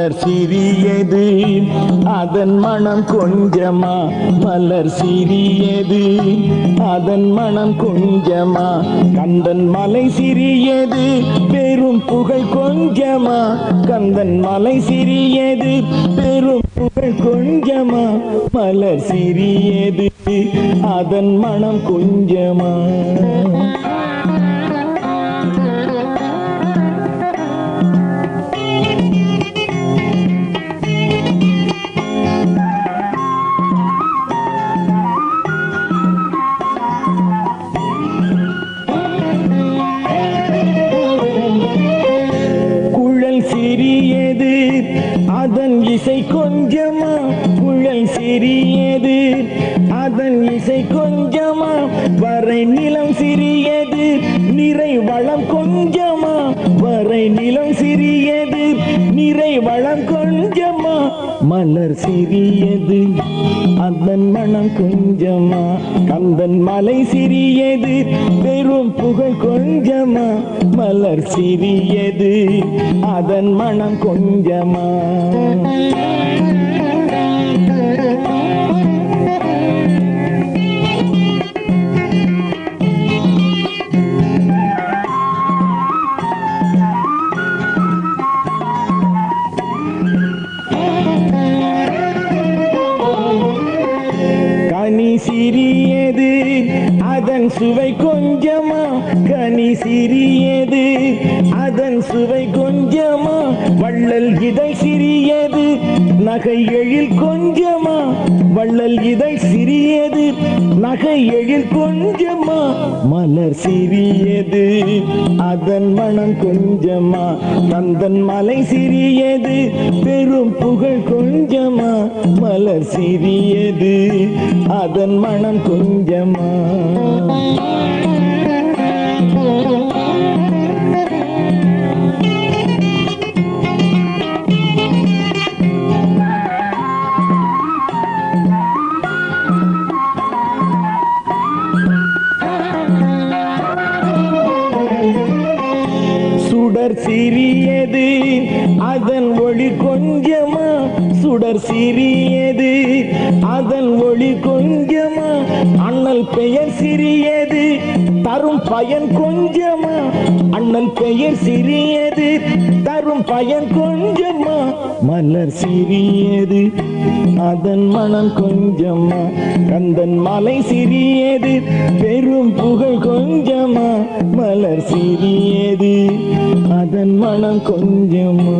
மலர் சிறியது அதன் மனம் கொஞ்சமா, மலர் சிறியது அதன் மனம் கொஞ்சமா, கந்தன் மலை சிறியது பெரும் புகழ் கொஞ்சமா, கந்தன் மலை சிறியது பெரும் புகழ் கொஞ்சமா, மலர் சிறியது அதன் மனம் கொஞ்சமா. சிறியது அதன் இசை கொஞ்சமா, குழல் சிறியது அதன் இசை கொஞ்சமா, வரை நிலம் சிறியது நிறை வளம் கொஞ்சமா, வரை நிலம் சிறியது நிறை வளம் கொஞ்சமா, மலர் சிறியது அதன் மனம் கொஞ்சமா, கந்தன் மலை சிறியது பெரும் புகழ் கொஞ்சமா, மலர் சிறியது அதன் மனம் கொஞ்சமா. கனி சிறியது அதன் சுவை கொஞ்சமா, கனி சிறியது அதன் சுவை கொஞ்சமா, வள்ளல் இதழ் சிறியது நகை எழில் கொஞ்சமா, வள்ளல் இதழ் சிறியது நகை எழில் கொஞ்சமா, மலர் சிறியது அதன் மனம் கொஞ்சமா, கந்தன் மலை சிறியது பெரும் புகழ் கொஞ்சமா, மலர் சிறியது அதன் மனம் கொஞ்சமா. சுடர் சிறியது அதன் ஒளி கொஞ்சமா, சுடர் சிறியது அதன் ஒளி கொஞ்சமா, அண்ணல் பெயர் சிறியது தரும் பயன் கொஞ்சமா, அண்ணல் பெயர் சிறியது தரும் பயன் கொஞ்சமா, மலர் சிறியது அதன் மனம் கொஞ்சமா, கந்தன் மலை சிறியது பெரும் புகழ் கொஞ்சமா, மலர் சிறியது அதன் மனம் கொஞ்சமா.